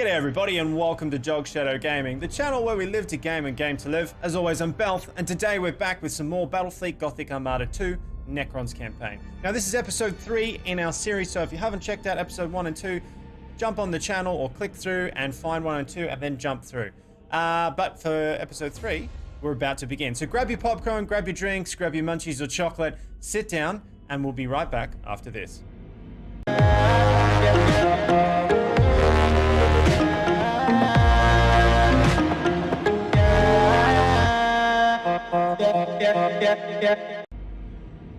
G'day everybody and welcome to Jog Shadow Gaming, the channel where we live to game and game to live. As always, I'm Belth, and today we're back with some more Battlefleet Gothic Armada 2 Necrons campaign. Now this is episode 3 in our series, so if you haven't checked out episode 1 and 2, jump on the channel or click through and find 1 and 2 and then jump through. But for episode 3, we're about to begin. So grab your popcorn, grab your drinks, grab your munchies or chocolate, sit down, and we'll be right back after this.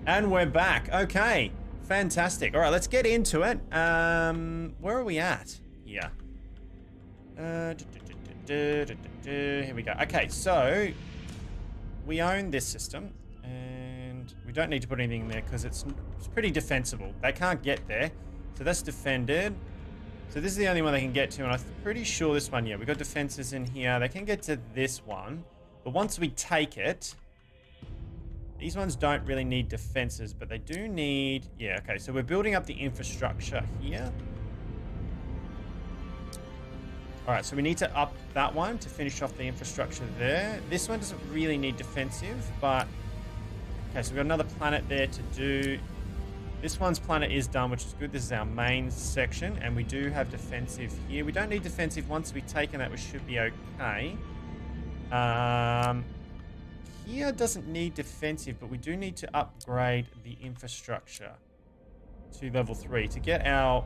And we're back. Okay, fantastic. All right, let's get into it. Where are we at? Here. Here we go. Okay, so we own this system, and we don't need to put anything there because it's pretty defensible. They can't get there, so that's defended. So this is the only one they can get to, and I'm pretty sure this one, yeah, we've got defenses in here. They can get to this one, but once we take it, these ones don't really need defenses, but they do need... Yeah, okay, so we're building up the infrastructure here. All right, so we need to up that one to finish off the infrastructure there. This one doesn't really need defensive, but... Okay, so we've got another planet there to do. This one's planet is done, which is good. This is our main section, and we do have defensive here. We don't need defensive. Once we've taken that, we should be okay. Here doesn't need defensive, but we do need to upgrade the infrastructure to level 3 to get our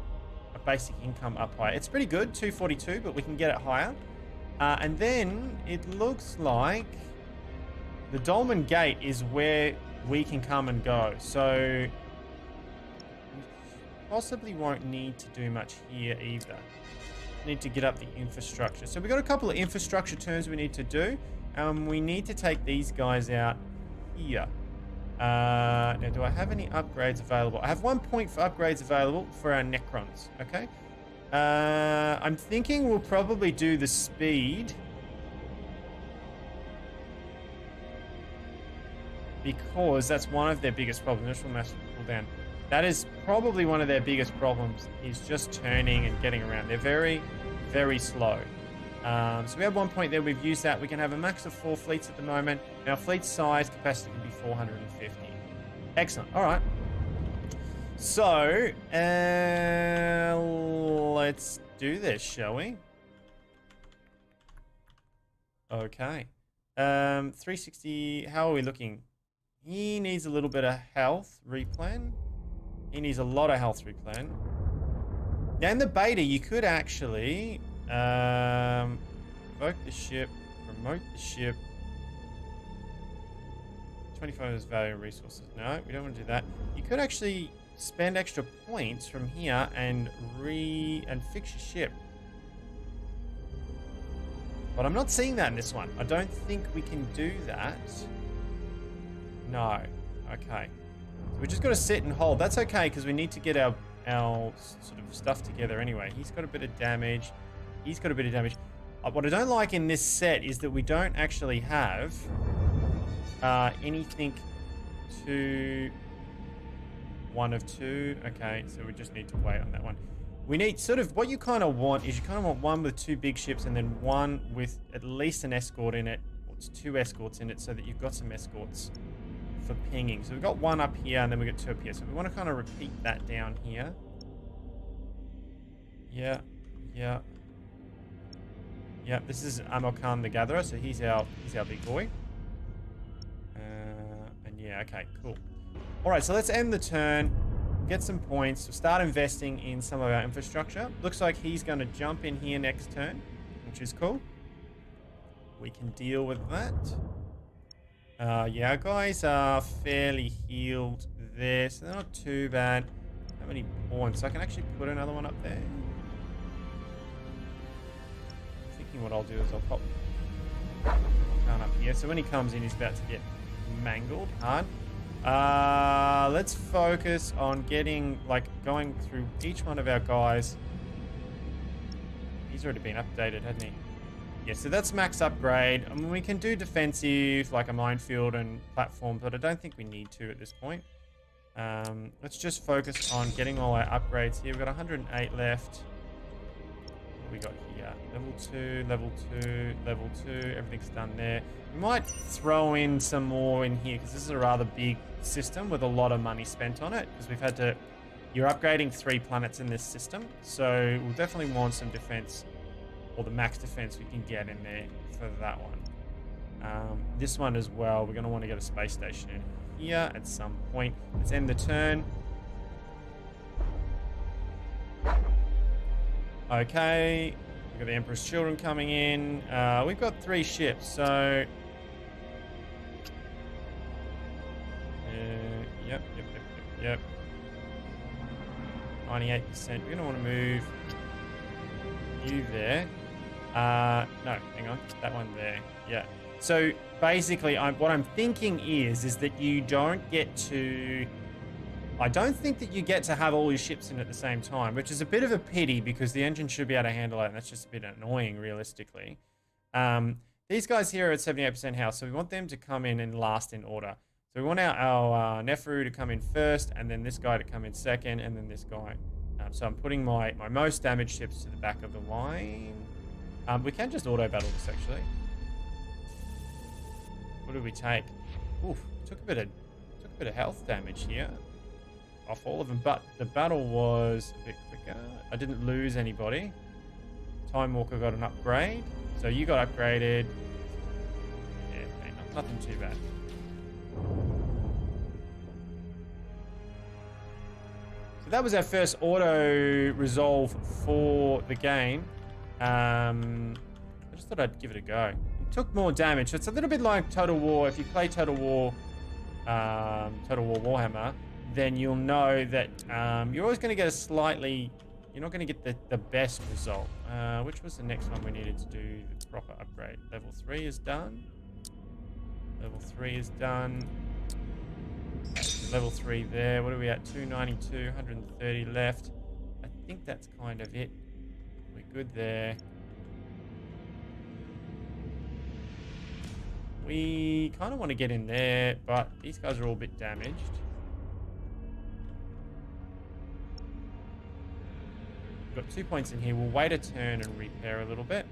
basic income up higher. It's pretty good, 242, but we can get it higher. And then it looks like the Dolmen Gate is where we can come and go. So we possibly won't need to do much here either. Need to get up the infrastructure. So we've got a couple of infrastructure turns we need to do. We need to take these guys out here. Now, do I have any upgrades available? I have 1 point for upgrades available for our Necrons, okay? I'm thinking we'll probably do the speed. Because that's one of their biggest problems. Initial mass cooldown. That is probably one of their biggest problems, is just turning and getting around. They're very, very slow. So we have 1 point there. We've used that. We can have a max of 4 fleets at the moment. Now, fleet size capacity can be 450. Excellent. All right. So, let's do this, shall we? Okay. 360. How are we looking? He needs a little bit of health replan. He needs a lot of health replan. Now, in the beta, you could actually... evoke the ship, promote the ship. 25 is value and resources. No, we don't want to do that. You could actually spend extra points from here and fix your ship. But I'm not seeing that in this one. I don't think we can do that. No. Okay. So we just got to sit and hold. That's okay, because we need to get our sort of stuff together anyway. He's got a bit of damage. He's got a bit of damage. What I don't like in this set is that we don't actually have anything to 1 of 2. Okay, so we just need to wait on that one. We need sort of, what you kind of want is you kind of want one with 2 big ships and then one with at least an escort in it, or 2 escorts in it, so that you've got some escorts for pinging. So we've got 1 up here and then we've got 2 up here. So we want to kind of repeat that down here. Yeah, yeah. Yeah, this is Amokan the Gatherer, so he's our big boy. And yeah, okay, cool. All right, so let's end the turn, get some points, start investing in some of our infrastructure. Looks like he's going to jump in here next turn, which is cool. We can deal with that. Yeah, our guys are fairly healed there, so they're not too bad. How many points? So I can actually put another one up there. What I'll do is I'll pop down up here. So when he comes in, he's about to get mangled hard. Let's focus on getting, like, going through each one of our guys. He's already been updated, hasn't he? Yeah, so that's max upgrade. I mean, we can do defensive, like a minefield and platform, but I don't think we need to at this point. Let's just focus on getting all our upgrades here. We've got 108 left. What we got here? Level 2, level 2, level 2. Everything's done there. We might throw in some more in here because this is a rather big system with a lot of money spent on it because we've had to... You're upgrading 3 planets in this system, so we'll definitely want some defense, or the max defense we can get in there for that one. This one as well, we're going to want to get a space station in here at some point. Let's end the turn. Okay, we've got the Emperor's Children coming in. We've got 3 ships, so... Yep. 98%. We're going to want to move you there. No, hang on. That one there. Yeah. So basically, what I'm thinking is that you don't get to... I don't think that you get to have all your ships in at the same time, which is a bit of a pity because the engine should be able to handle it, and that's just a bit annoying, realistically. These guys here are at 78% health, so we want them to come in and last in order. So we want our Neferu to come in first, and then this guy to come in second, and then this guy. So I'm putting my most damaged ships to the back of the line. We can just auto-battle this, actually. What did we take? Oof, took a bit of health damage here. Off all of them, but the battle was a bit quicker. I didn't lose anybody. Time Walker got an upgrade. So you got upgraded. Yeah, okay, nothing too bad. So that was our first auto resolve for the game. I just thought I'd give it a go. It took more damage. So it's a little bit like Total War. If you play Total War Warhammer, then you'll know that you're always going to get a slightly... You're not going to get the best result. Which was the next one we needed to do the proper upgrade? Level 3 is done. Level 3 is done. Level 3 there. What are we at? 292, 130 left. I think that's kind of it. We're good there. We kind of want to get in there, but these guys are all a bit damaged. We've got 2 points in here. We'll wait a turn and repair a little bit.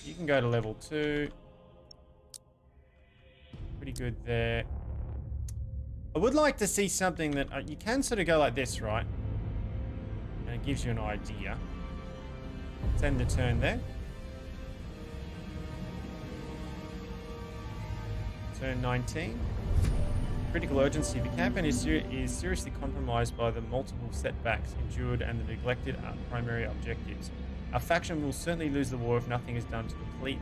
You can go to level 2. Pretty good there. I would like to see something that you can sort of go like this, right? And it gives you an idea. Let's end the turn there. Turn 19. Critical urgency. The campaign is seriously compromised by the multiple setbacks endured and the neglected primary objectives. Our faction will certainly lose the war if nothing is done to complete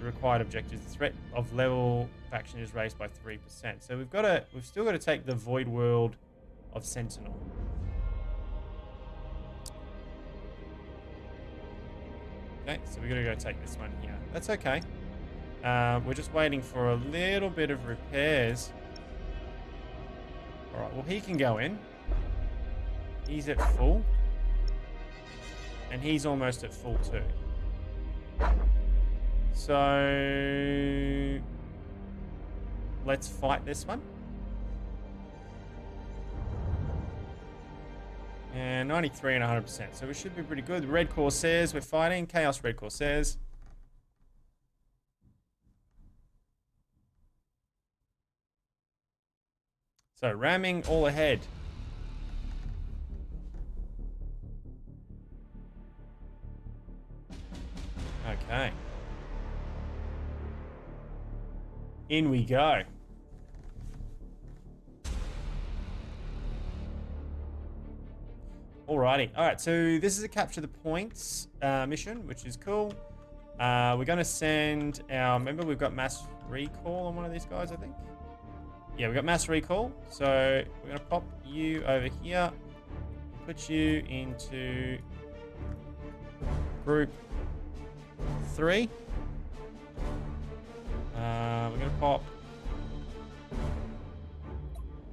the required objectives. The threat of level faction is raised by 3%. So we've still got to take the void world of Sentinel. Okay, so we're going to go take this one here. That's okay. We're just waiting for a little bit of repairs. All right, well, he can go in. He's at full. And he's almost at full too. So let's fight this one. And 93 and 100%. So we should be pretty good. Red Corsairs, we're fighting. Chaos Red Corsairs. So ramming all ahead. Okay. In we go. Alrighty. Alright, so this is a capture the points mission, which is cool. We're going to send our... Remember, we've got mass recall on one of these guys, I think? Yeah, we've got mass recall. So we're going to pop you over here. Put you into group 3. We're going to pop...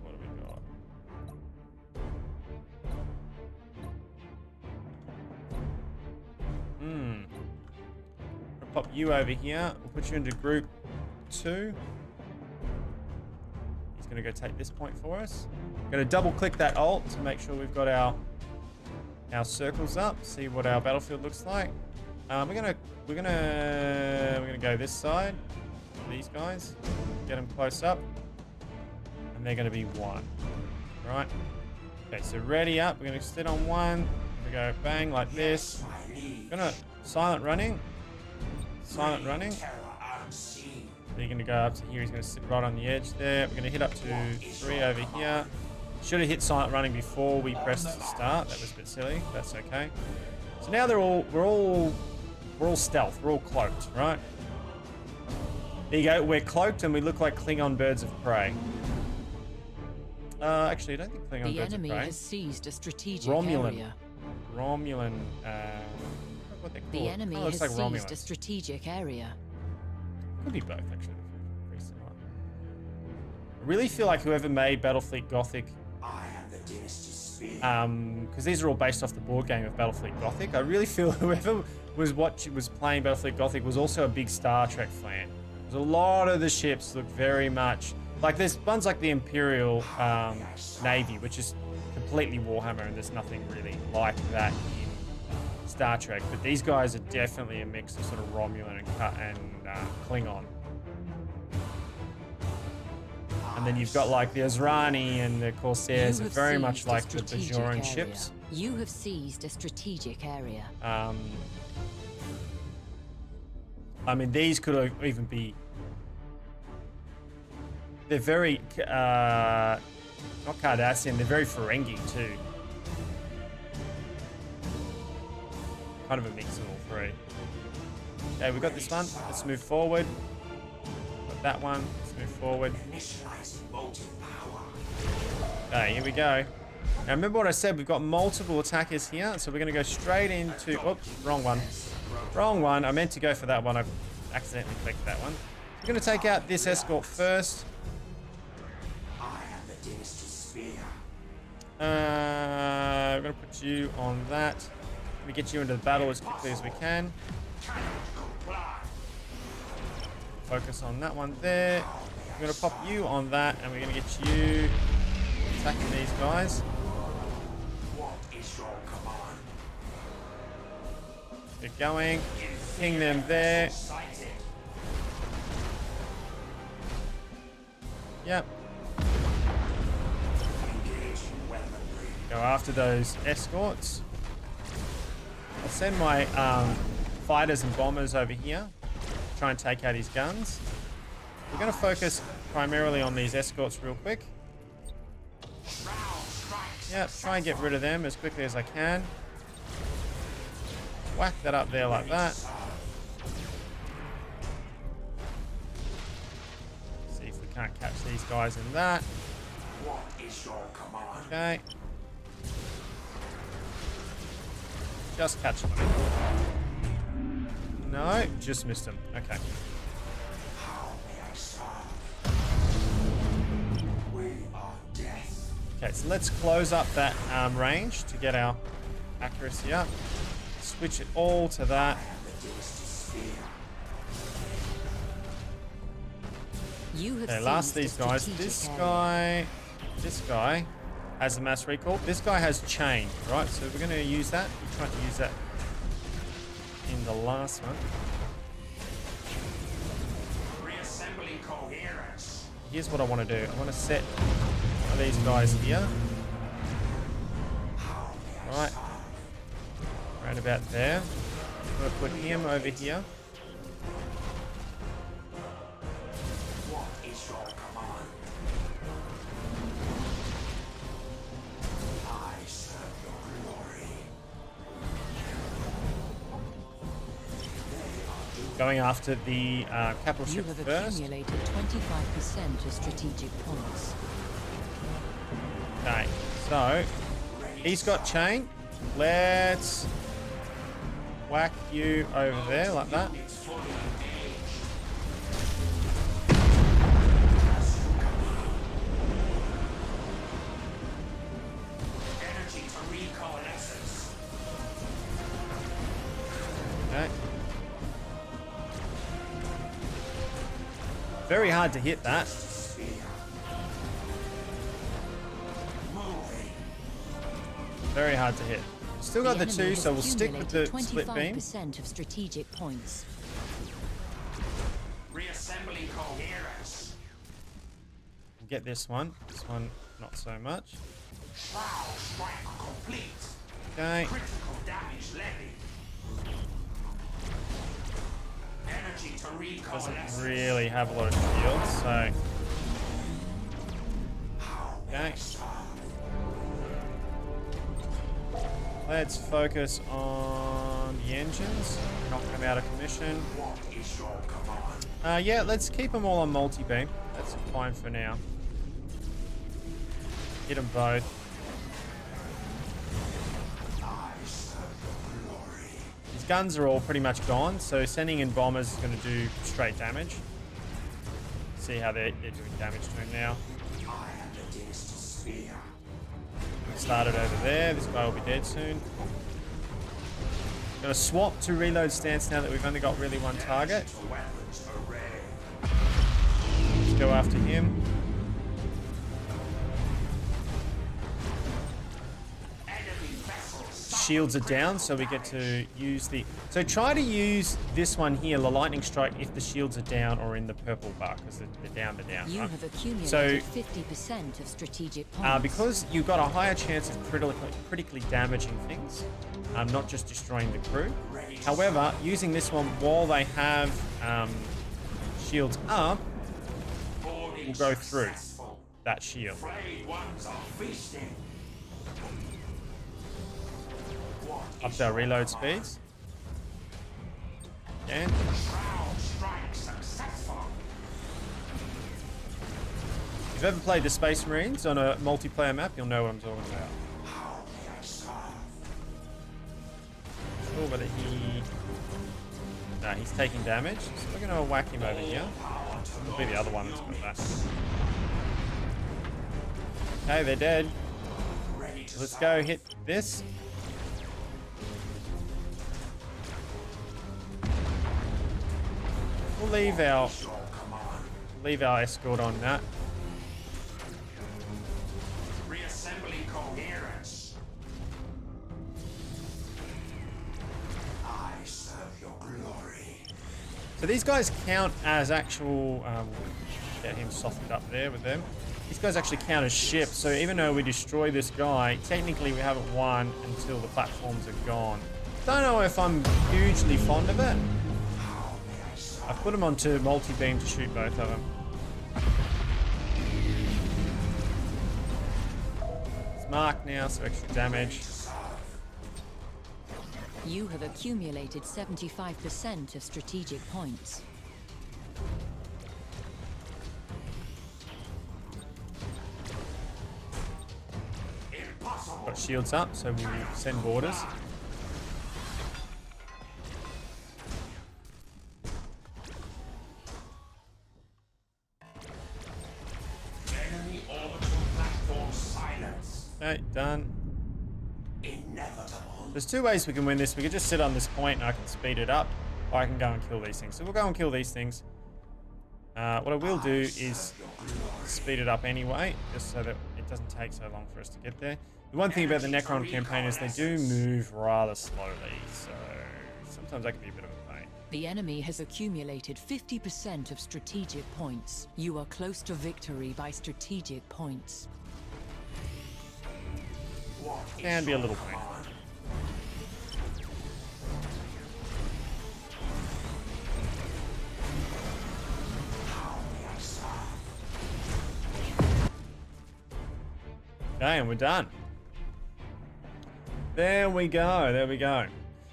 What have we got? Going to pop you over here. We'll put you into group 2. He's going to go take this point for us. We're going to double click that alt to make sure we've got our our circles up, see what our battlefield looks like. We're gonna go this side. These guys, get them close up, and they're gonna be 1. Right. Okay, so ready up. We're gonna sit on 1. We go bang like this. We're gonna silent running. Silent running. You're gonna go up to here. He's gonna sit right on the edge there. We're gonna hit up to 3 over here. Should have hit silent running before we pressed start. That was a bit silly. That's okay. So now we're all stealth. We're all cloaked, right? There you go. We're cloaked and we look like Klingon birds of prey. Actually, I don't think Klingon birds of prey. The enemy has seized a strategic Romulan. area. Romulan. What they call The enemy it. has Like seized Romulan. a strategic area. Could be both, actually. Pretty similar. I really feel like whoever made Battlefleet Gothic, because these are all based off the board game of Battlefleet Gothic, I really feel whoever was playing Battlefleet Gothic was also a big Star Trek fan. There's a lot of the ships look very much like there's ones like the Imperial Navy, which is completely Warhammer, and there's nothing really like that in Star Trek. But these guys are definitely a mix of sort of Romulan and Klingon. And then you've got like the Azrani and the Corsairs are very much like the Bajoran ships. You have seized a strategic area. I mean, these could even be... They're very... not Cardassian, they're very Ferengi too. Kind of a mix of all three. Okay, we've got this one. Let's move forward. Got that one. Let's move forward. Okay, here we go. Now remember what I said, we've got multiple attackers here, so we're going to go straight into... Oops, wrong one. Wrong one. I meant to go for that one. I accidentally clicked that one. We're going to take out this escort first. We're going to put you on that. Let me get you into the battle as quickly as we can. Focus on that one there. We're going to pop you on that, and we're going to get you attacking these guys. Get going. Ping them there. Yep. Go after those escorts. I'll send my fighters and bombers over here. Try and take out his guns. We're going to focus primarily on these escorts real quick. Yep, try and get rid of them as quickly as I can. Whack that up there like that. See if we can't catch these guys in that. Okay. Just catch them. No, just missed him. Okay. Okay, so let's close up that range to get our accuracy up. Switch it all to that. Okay, last these guys. This guy has a mass recall. This guy has chain, right? So we're going to use that. We tried to use that in the last one. Here's what I want to do. I want to set one of these guys here. Right. Right about there. I'm going to put him over here. Going after the capital ship first. You have accumulated 25% of strategic points. Okay, so he's got chain. Let's whack you over there like that. Okay. Very hard to hit that. Very hard to hit. Still got the enemy 2, has so we'll stick with the accumulated split beam. 25% of strategic points. Reassembling coherence. We'll get this one. This one, not so much. Shroud strike complete. Okay. Critical damage levied. Energy to Doesn't recoalesce. really have a lot of shields, so. Okay. Let's focus on the engines. Knock them out of commission. What is your command? Yeah, let's keep them all on multi-beam. That's fine for now. Hit them both. I serve your glory. His guns are all pretty much gone, so sending in bombers is going to do straight damage. See how they're doing damage to him now. I am the dynasty sphere. Started over there. This guy will be dead soon. Gonna swap to reload stance now that we've only got really one target. To weapons array. Let's go after him. Enemy vessels. Shields are down, so we get to use the... So try to use this one here, the lightning strike, if the shields are down or in the purple bar, because they're down, You right? have accumulated So, 50% of strategic points. because you've got a higher chance of critically damaging things, not just destroying the crew. However, using this one while they have shields up, will go through that shield. Flayed ones are feasting. Up to our reload speeds. And Shroud strike successful. if you've ever played the Space Marines on a multiplayer map, you'll know what I'm talking about. How may I serve? Sure whether he... No, he's taking damage, so we're going to whack him over here. It'll be the other one that's got that. Okay, they're dead. Ready to Let's go hit this. We'll leave our escort on that. reassembling coherence. I serve your glory. So these guys count as actual... get him softened up there with them. These guys actually count as ships, so even though we destroy this guy, technically we haven't won until the platforms are gone. Don't know if I'm hugely fond of it. I've put them onto multi-beam to shoot both of them. It's marked now, so extra damage. You have accumulated 75% of strategic points. Impossible. Got shields up, so we send borders. Enemy orbital platform silence. Okay, done. Inevitable. There's two ways we can win this. We could just sit on this point and I can speed it up, or I can go and kill these things. So we'll go and kill these things. What I will do is speed it up anyway, just so that it doesn't take so long for us to get there. The one thing about the Necron campaign is they do move rather slowly, so sometimes that can be a bit of a pain. The enemy has accumulated 50% of strategic points. You are close to victory by strategic points. Can be a little painful. Okay, and we're done. There we go, there we go.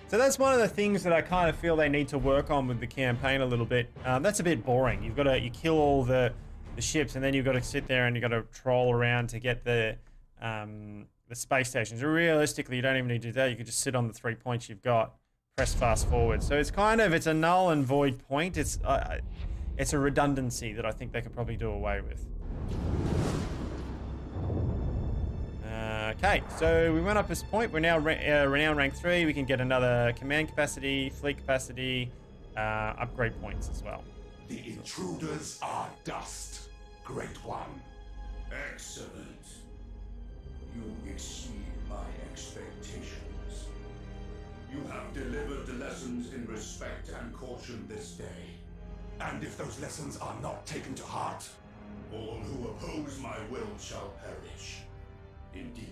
So that's one of the things that I kind of feel they need to work on with the campaign a little bit. That's a bit boring. You kill all the ships, and then you've got to sit there and you've got to troll around to get the space stations. Realistically, you don't even need to do that. You could just sit on the 3 points you've got, press fast forward. So it's a null and void point. It's a redundancy that I think they could probably do away with. Okay, so we went up this point. We're now renown rank 3. We can get another command capacity, fleet capacity, upgrade points as well. The intruders are dust, Great One. Excellent. You exceed my expectations. You have delivered the lessons in respect and caution this day. And if those lessons are not taken to heart, all who oppose my will shall perish. Indeed.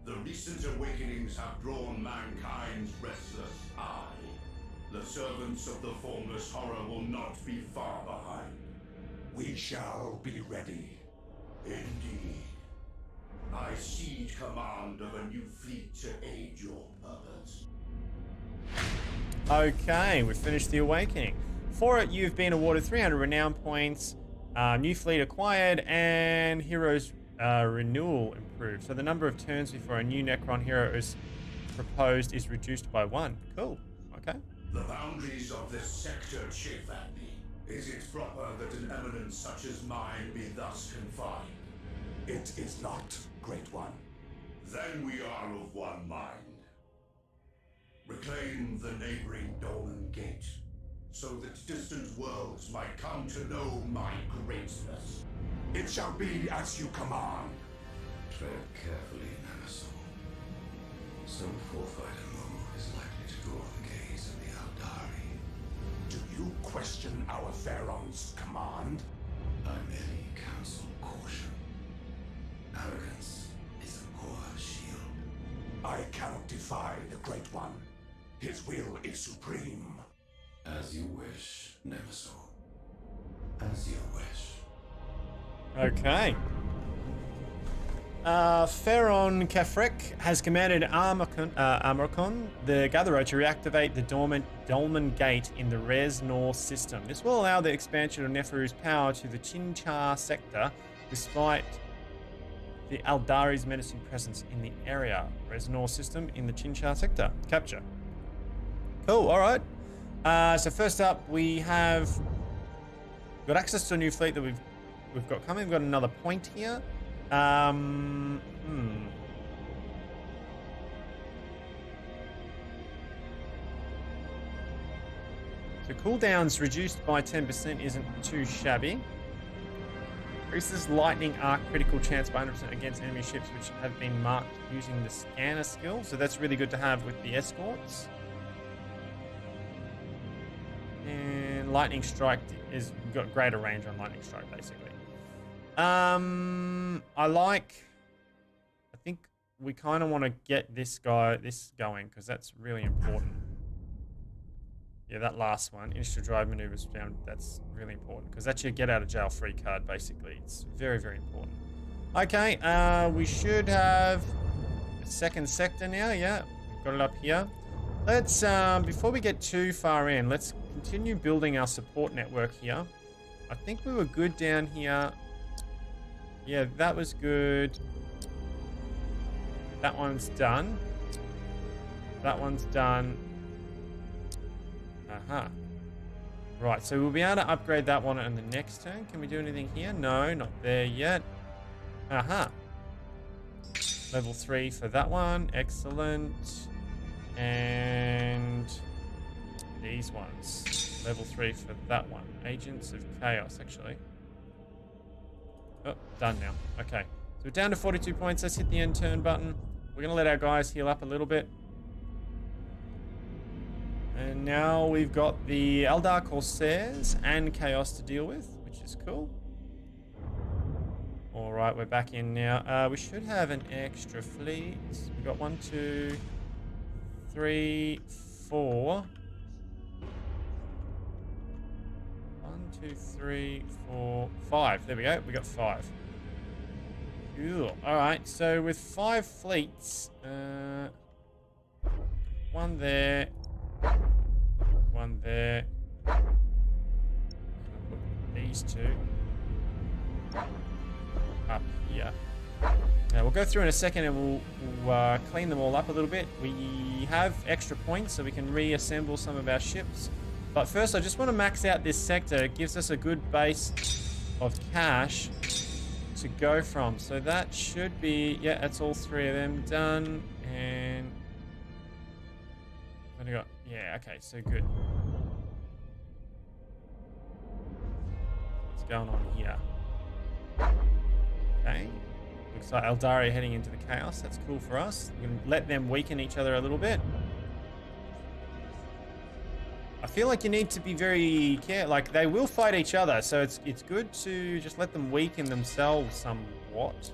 The recent awakenings have drawn mankind's restless eye. The servants of the formless horror will not be far behind. we shall be ready. Indeed. I cede command of a new fleet to aid your purpose. Okay, we've finished the Awakening. For it, you've been awarded 300 renown points, new fleet acquired, and heroes renewal improved. So the number of turns before a new Necron hero is proposed is reduced by 1. Cool. Okay. The boundaries of this sector chafe at me. Is it proper that an eminence such as mine be thus confined? It is not, Great One. Then we are of one mind. Reclaim the neighboring Dolmen Gate, so that distant worlds might come to know my greatness. It shall be as you command. Tread carefully, Namaso. Some forefighter move is likely to draw the gaze of the Aldari. Do you question our Pharaoh's command? I merely counsel caution. Arrogance is a poor shield. I cannot defy the Great One. His will is supreme. As you wish, Namaso. As you wish. Okay. Pharaon Kefrek has commanded Amarkon, the Gatherer, to reactivate the Dolmen Gate in the Res Nor system. This will allow the expansion of Neferu's power to the Chinchar sector, despite the Aldari's menacing presence in the area. Res Nor system in the Chinchar sector. Capture. Cool, alright. So first up, we have got access to a new fleet that we've got coming. We've got another point here. So cooldowns reduced by 10% isn't too shabby. Increases lightning arc critical chance by 100% against enemy ships which have been marked using the scanner skill. So that's really good to have with the escorts. And lightning strike is got greater range on lightning strike basically. I think we kind of want to get this going because that's really important. Yeah, that last one, instant drive maneuvers down, that's really important because that's your get out of jail free card basically. It's very, very important. Okay, we should have a second sector now. Yeah, we've got it up here. Let's, before we get too far in, let's continue building our support network here. I think we were good down here. Yeah, that was good. That one's done. That one's done. Aha. Right, so we'll be able to upgrade that one in the next turn. Can we do anything here? No, not there yet. Aha. Level 3 for that one. Excellent. And these ones. Level 3 for that one. Agents of Chaos, actually. Oh, done now. Okay. So we're down to 42 points. Let's hit the end turn button. We're going to let our guys heal up a little bit. And now we've got the Eldar Corsairs and Chaos to deal with, which is cool. Alright, we're back in now. We should have an extra fleet. We've got 1, 2, 3, 4. 1, 2, 3, 4, 5. There we go. We got 5. Cool. Alright, so with 5 fleets, 1 there, 1 there. Put these 2 up here. Now we'll go through in a second and we'll clean them all up a little bit. We have extra points so we can reassemble some of our ships. But first I just want to max out this sector. It gives us a good base of cash to go from. So that should be, yeah, that's all 3 of them done. And what do we got? Yeah, okay, so good. What's going on here? Okay. Looks like Eldari heading into the chaos. That's cool for us. We can let them weaken each other a little bit. I feel like you need to be very careful. Like, they will fight each other, so it's good to just let them weaken themselves somewhat.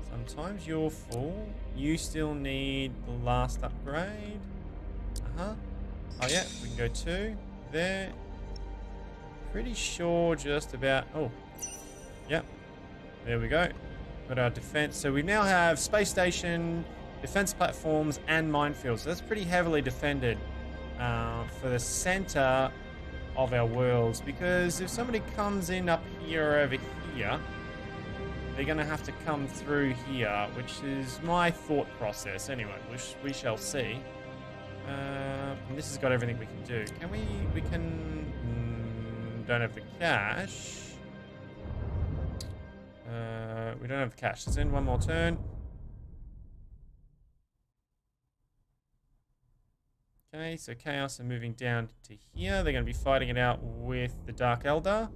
Sometimes you're full. You still need the last upgrade. Oh yeah, we can go 2 there. Pretty sure just about... Oh, yep. There we go. Got our defense. So we now have space station, defense platforms, and minefields. So that's pretty heavily defended for the center of our worlds. Because if somebody comes in up here or over here, they're going to have to come through here, which is my thought process. Anyway, we shall see. And this has got everything we can do. Can we can... don't have the cash. We don't have the cash. Let's end one more turn. Okay, so Chaos are moving down to here. They're going to be fighting it out with the Dark Eldar.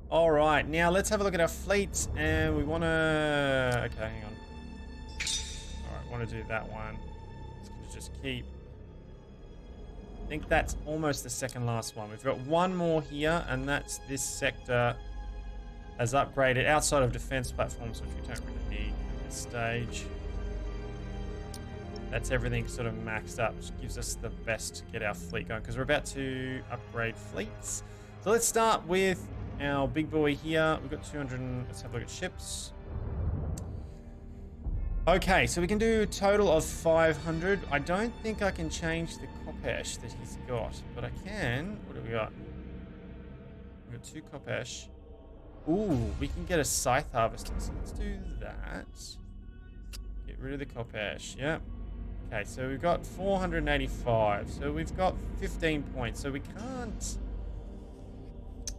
All right, now let's have a look at our fleets, and we want to... Okay, hang on. All right, want to do that one. It's going to just keep... I think that's almost the second last one. We've got one more here, and that's this sector as upgraded outside of defense platforms, which we don't really need at this stage. That's everything sort of maxed up, which gives us the best to get our fleet going, because we're about to upgrade fleets. So let's start with our big boy here. We've got 200. Let's have a look at ships. Okay, so we can do a total of 500. I don't think I can change the Kopesh that he's got, but I can. What do we got? We've got 2 Kopesh. Ooh, we can get a scythe harvester. So let's do that. Get rid of the Kopesh. Yep. Okay, so we've got 485. So we've got 15 points. So we can't...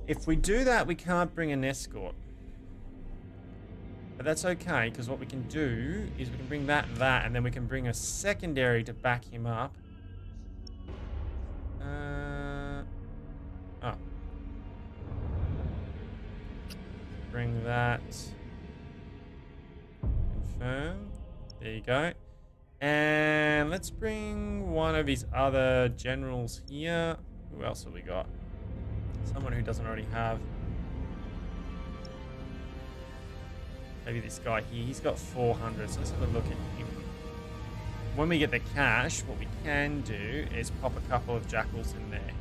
If we do that, we can't bring an escort. But that's okay, because what we can do is we can bring that, and then we can bring a secondary to back him up. Oh. Bring that. Confirm. There you go. And let's bring one of his other generals here. Who else have we got? Someone who doesn't already have. Maybe this guy here. He's got 400, so let's have a look at him. When we get the cash, what we can do is pop a couple of jackals in there.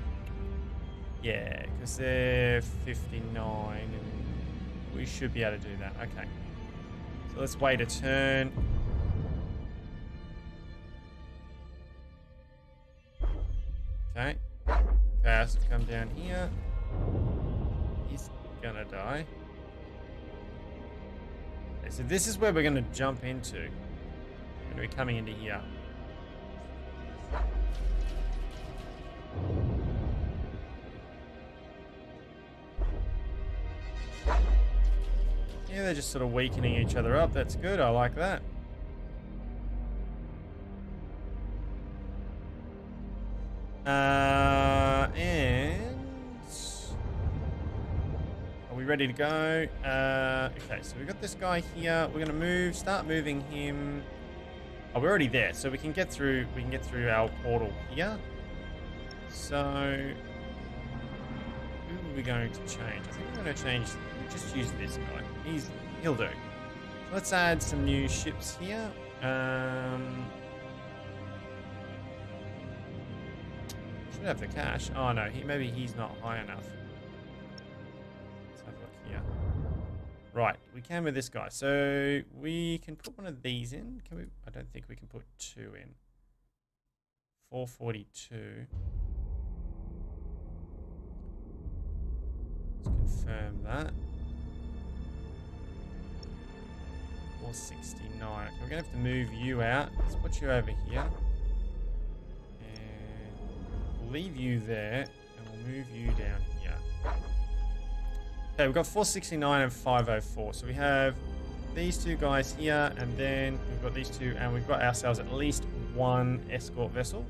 Yeah, because they're 59, and we should be able to do that. Okay. So let's wait a turn. Okay. Chaos will come down here. He's gonna die. Okay, so this is where we're gonna jump into. We're gonna be coming into here. Yeah, they're just sort of weakening each other up. That's good. I like that. And are we ready to go? Okay, so we've got this guy here. We're gonna start moving him. Oh, we're already there, so we can get through. We can get through our portal here. So, who are we going to change? I think we're going to change. We just use this guy. He'll do. So let's add some new ships here. Should have the cash. Oh no, maybe he's not high enough. Let's have a look here. Right, we can with this guy. So we can put one of these in. Can we? I don't think we can put 2 in. 442. Let's confirm that. 469. Okay, we're gonna have to move you out. Let's put you over here. Leave you there, and we'll move you down here. Okay, we've got 469 and 504. So we have these 2 guys here, and then we've got these 2, and we've got ourselves at least 1 escort vessel.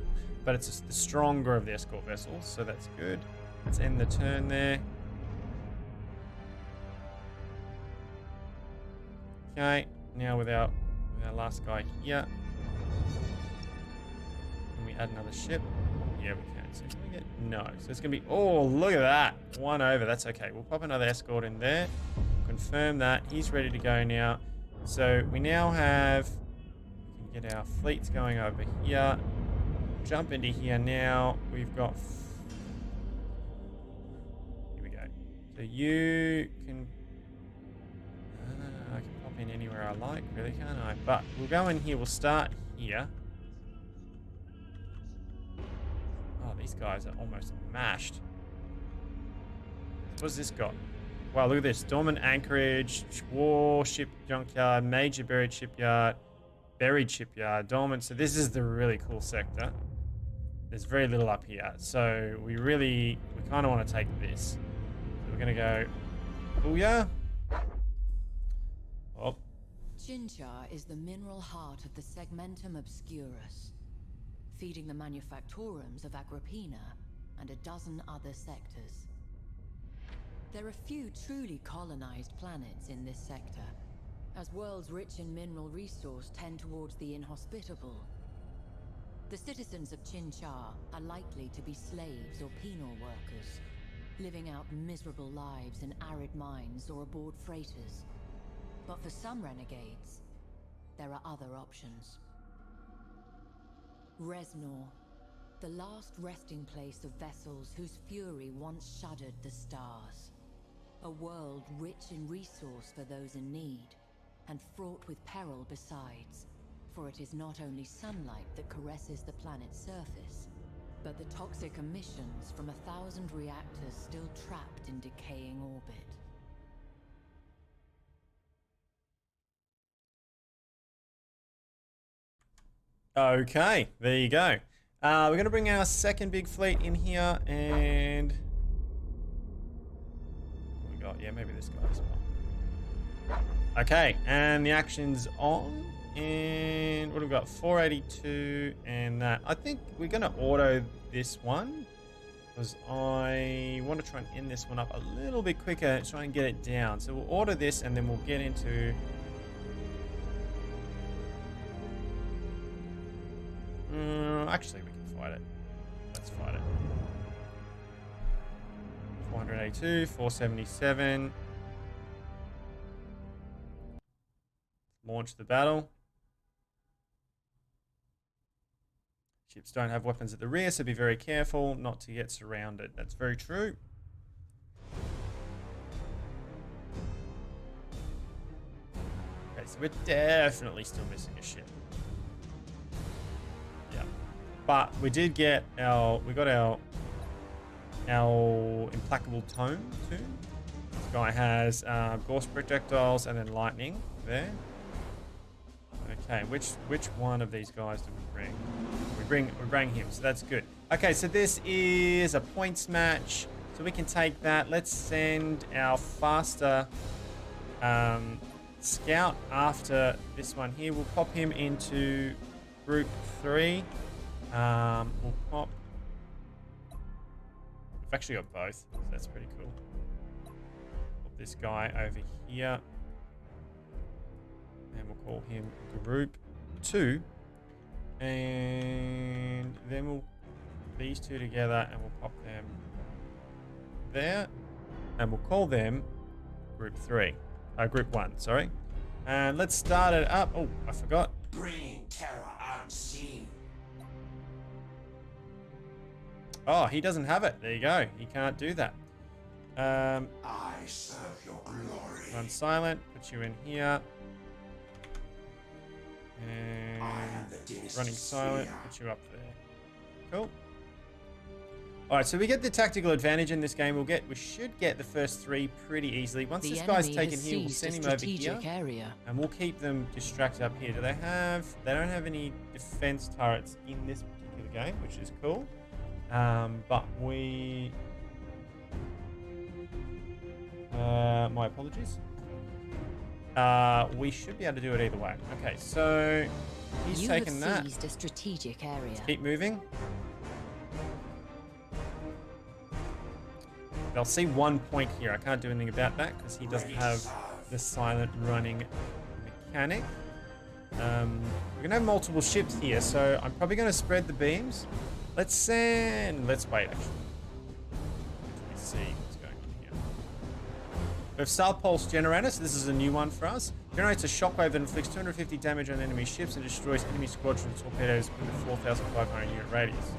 But it's just the stronger of the escort vessels, so that's good. Let's end the turn there. Okay, now with our last guy here. Can we add another ship? Yeah, we can. So can we get... No. So it's going to be... Oh, look at that. 1 over. That's okay. We'll pop another escort in there. Confirm that. He's ready to go now. So we now have... We can get our fleets going over here. Jump into here now. We've got... Here we go. So you can... I can pop in anywhere I like, really, can't I? But we'll go in here. We'll start here. Oh, these guys are almost mashed. What's this got? Wow, look at this. Dormant anchorage, warship junkyard, major buried shipyard, dormant. So this is the really cool sector. There's very little up here. So we kind of want to take this. So we're going to go, booyah. Oh. Chinchar is the mineral heart of the Segmentum Obscurus, feeding the manufactorums of Agrippina and a dozen other sectors. There are few truly colonized planets in this sector, as worlds rich in mineral resource tend towards the inhospitable. The citizens of Chinchar are likely to be slaves or penal workers, living out miserable lives in arid mines or aboard freighters. But for some renegades, there are other options. Resnor, the last resting place of vessels whose fury once shuddered the stars. A world rich in resource for those in need, and fraught with peril besides, for it is not only sunlight that caresses the planet's surface, but the toxic emissions from 1,000 reactors still trapped in decaying orbit. Okay, there you go. We're going to bring our second big fleet in here, and... What we got? Yeah, maybe this guy as well. Okay, and the action's on. And what have we got? 482 and that. I think we're going to auto this one, because I want to try and end this one up a little bit quicker, try and get it down. So we'll auto this, and then we'll get into... actually, we can fight it. Let's fight it. 482, 477. Launch the battle. Ships don't have weapons at the rear, so be very careful not to get surrounded. That's very true. Okay, so we're definitely still missing a ship. But we did get our, implacable tome too. This guy has ghost projectiles and then lightning there. Okay, which one of these guys do we bring? We bring him, so that's good. Okay, so this is a points match, so we can take that. Let's send our faster scout after this one here. We'll pop him into group 3. We'll pop... We've actually got both, so that's pretty cool. Pop this guy over here. And we'll call him Group 2. And then we'll put these two together and we'll pop them there. And we'll call them Group 3. Group 1, sorry. And let's start it up. Oh, I forgot. Bringing terror unseen. Oh, he doesn't have it. There you go. He can't do that. I serve your glory. Run silent. Put you in here. And running silent. Put you up there. Cool. All right, so we get the tactical advantage in this game. We should get the first 3 pretty easily. Once this guy's taken here, we'll send him over here, and we'll keep them distracted up here. They don't have any defense turrets in this particular game, which is cool. But we... my apologies. We should be able to do it either way. Okay, so he's taken that. Seized a strategic area. Let's keep moving. They'll see 1 point here. I can't do anything about that because he doesn't have the silent running mechanic. We're going to have multiple ships here, so I'm probably going to spread the beams. Let's send. Let's wait. Actually, let's see what's going on here. We have South Pulse Generator. So this is a new one for us. Generates a shockwave that inflicts 250 damage on enemy ships and destroys enemy squadron torpedoes with a 4,500 unit radius.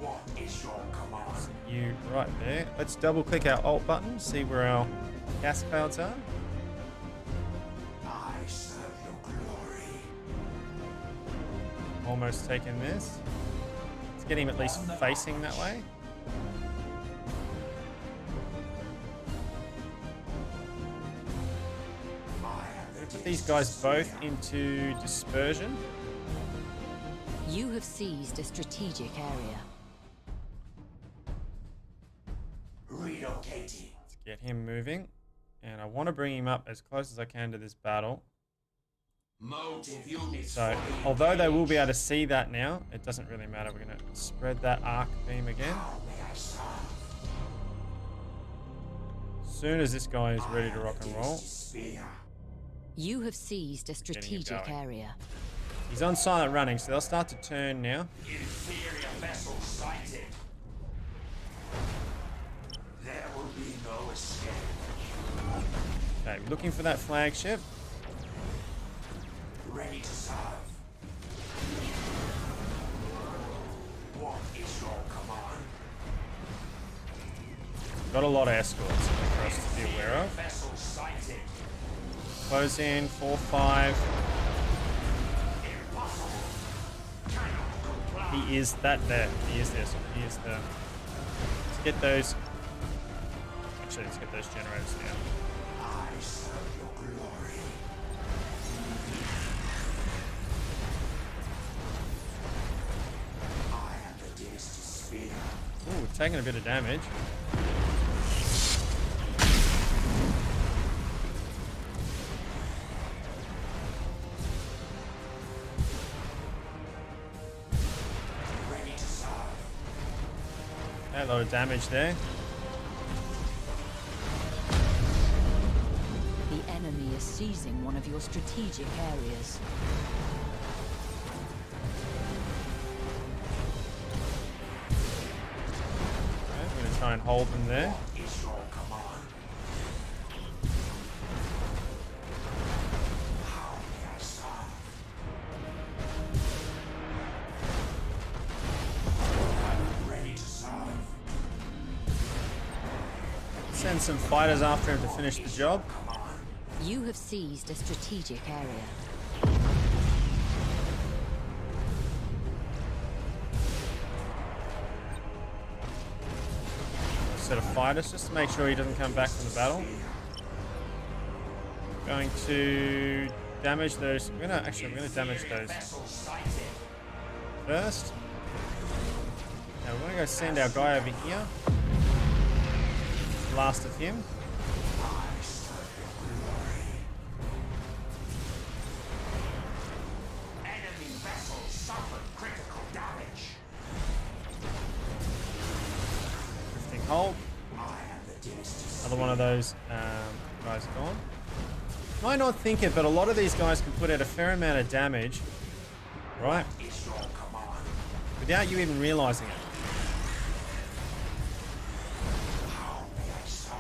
What is your command? You right there. Let's double click our Alt button. See where our gas clouds are. I serve your glory. Almost taken this. Let's get him at least facing that way. Put these guys both into dispersion. You have seized a strategic area. Relocating. Let's get him moving. And I want to bring him up as close as I can to this battle. Motive units. So, although they will be able to see that now, it doesn't really matter. We're going to spread that arc beam again. How may I serve? As soon as this guy is ready to rock and roll. Sphere. You have seized a strategic area. He's on silent running, so they'll start to turn now. Inferior vessel sighted. There will be no escape. Okay, looking for that flagship. Ready to serve. What is your command? Got a lot of escorts for us to be aware of. Vessel sighted. Close in, 4-5. Impossible. Cannot comply. He is that there. He is there. So he is there. Let's get those. Actually, let's get those generators down. I serve your glory. I am the dynasty sphere. Ooh, we've taken a bit of damage. Ready to serve. A lot of damage there. The enemy is seizing one of your strategic areas. Okay, we're going to try and hold them there. Is your command? How may I serve? Ready to serve. Send some fighters after him to finish the job. You have seized a strategic area. Set of fighters just to make sure he doesn't come back from the battle. Going to damage those. We're gonna damage those Vessel sighted. first. Now we're gonna go send our guy over here. Last of him. I serve your glory. Enemy vessel suffered critical damage. Drifting hold. I am the dynasty. Another one of those guys gone. Might not think it, but a lot of these guys can put out a fair amount of damage, right? Is your command? Without you even realizing it. How may I serve?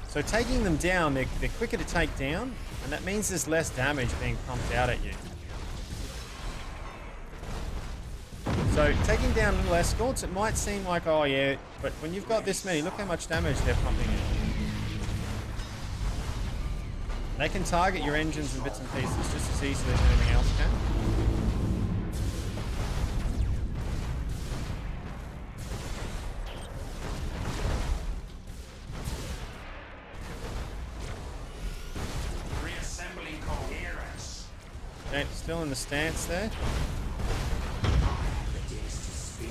So taking them down, they're quicker to take down, and that means there's less damage being pumped out at you. So taking down little escorts, it might seem like, oh yeah, but when you've got this many, look how much damage they're pumping in. They can target your engines and bits and pieces just as easily as anything else can. Reassembling coherence. Okay, still in the stance there. I am the dynasty sphere.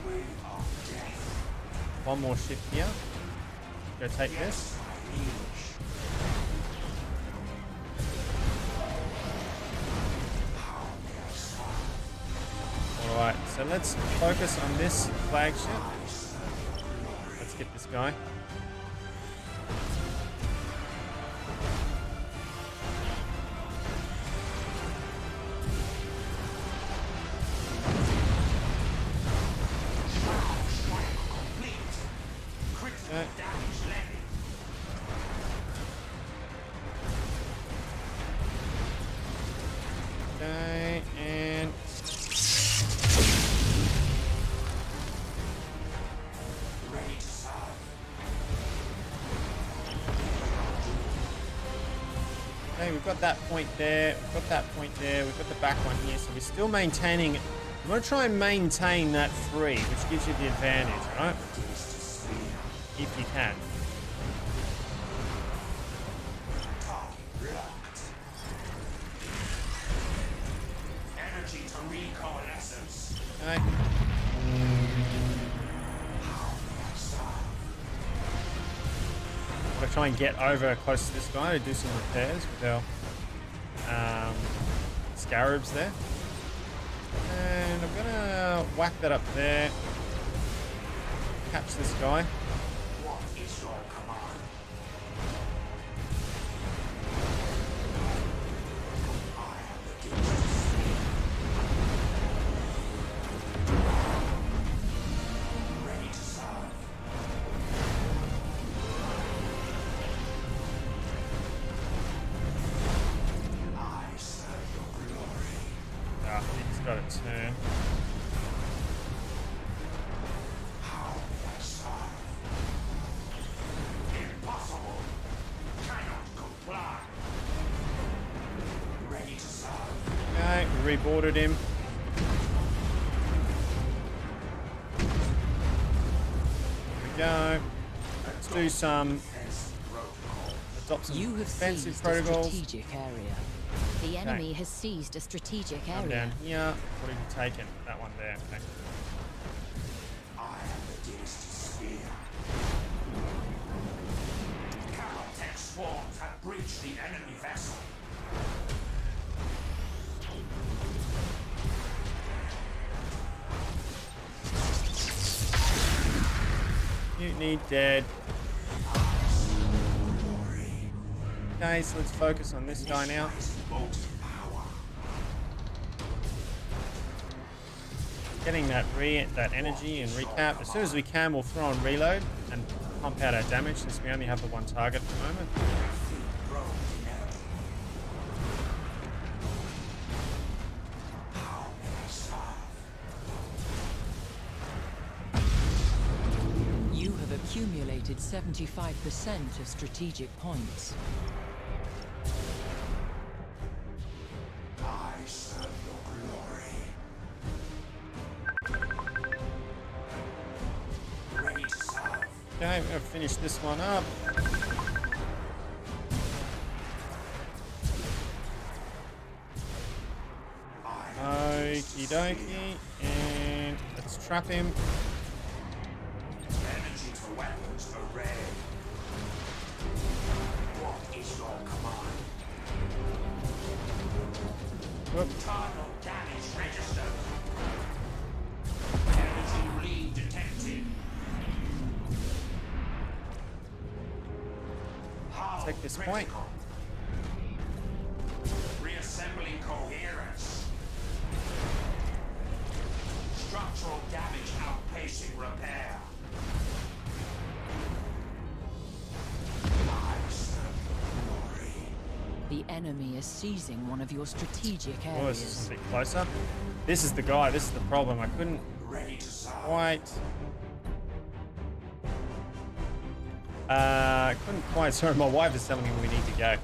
Way of death. One more ship here. Go take this. Alright, so let's focus on this flagship. Let's get this guy. Okay, and Ready to serve. okay, we've got that point there. We've got that point there. We've got the back one here. So we're still maintaining. You want to try and maintain that 3, which gives you the advantage, right? If you can. Energy to recoalescence. Okay. I'm going to try and get over close to this guy to do some repairs with our scarabs there. And I'm going to whack that up there. Catch this guy. What is your command? I am the Dual Ready to serve. I serve your glory. Ah, he's got a turn. How may I serve? Impossible. Cannot comply. Ready to serve. Okay, we reboarded him. Here we go. Let's do some. Adopt some You have defensive seized protocols. a strategic area. The enemy has seized a strategic Come area. down here. What have you taken? That one there. Okay. I am the dynasty spear. Caltech swarms have breached the enemy vessel. Mutiny dead. Okay, so let's focus on this guy now. Getting that energy and recap. As soon as we can, we'll throw on reload and pump out our damage since we only have the one target at the moment. You have accumulated 75% of strategic points. I serve your glory. Ready to serve. Okay, we're gonna finish this one up. Okie dokie, and let's trap him. Energy to weapons array. What is your command? Whoop. Internal damage registered. Energy bleed detected. How Take this point. critical. Reassembling coherence. Structural damage outpacing repair. I serve your glory. The enemy is seizing one of your strategic Oh, this is areas. a bit closer. This is the guy. This is the problem. I couldn't Ready to serve. quite. Sorry, my wife is telling me we need to go.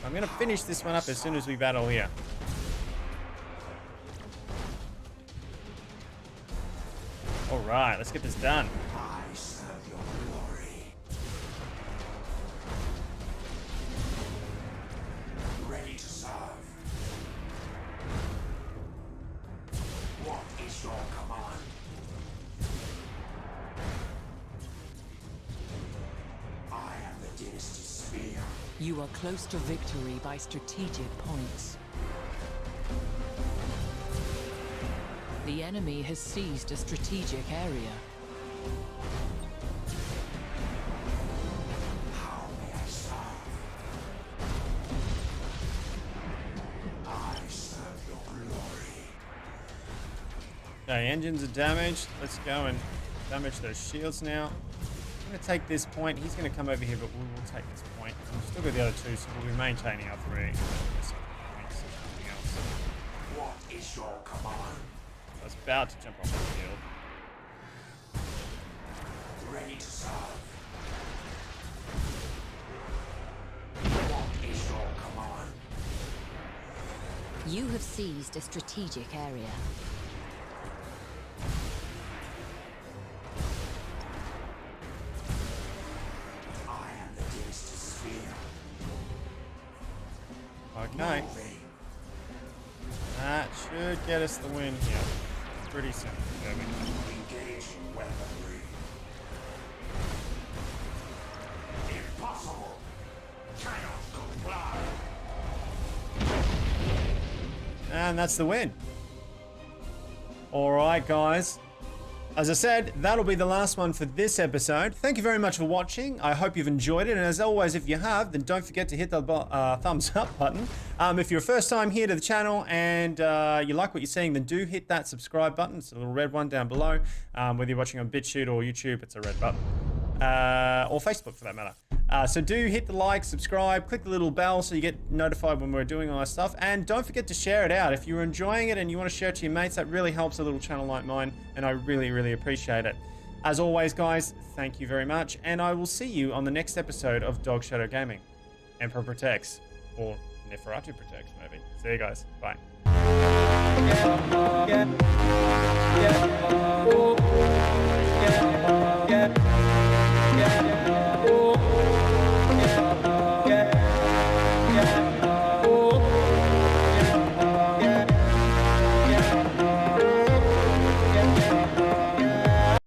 I'm gonna finish this one up as soon as we battle here. All right, let's get this done. I serve your glory. Ready to serve. What is your command? I am the dynasty spear. You are close to victory by strategic points. The enemy has seized a strategic area. How may I serve? I serve your glory. Okay, engines are damaged. Let's go and damage those shields now. I'm gonna take this point. He's gonna come over here, but we will take this point. We've still got the other two, so we'll be maintaining our 3. Something else. your command? I was about to jump off the field. Ready to serve. What is your command? You have seized a strategic area. I am the deepest sphere. Okay. That should get us the win here. Pretty simple. There we go. Engaging weaponry. Impossible. Cannot comply. And that's the win. All right, guys. As I said, that'll be the last one for this episode. Thank you very much for watching. I hope you've enjoyed it. And as always, if you have, then don't forget to hit the thumbs up button. If you're first time here to the channel and you like what you're seeing, then do hit that subscribe button. It's a little red one down below. Whether you're watching on BitChute or YouTube, it's a red button. Or Facebook for that matter. So do hit the like, subscribe, click the little bell so you get notified when we're doing all our stuff. And don't forget to share it out. If you're enjoying it and you want to share it to your mates, that really helps a little channel like mine. And I really, really appreciate it. As always, guys, thank you very much. And I will see you on the next episode of Dog Shadow Gaming. Emperor protects. Or Neferatu protects, maybe. See you guys. Bye.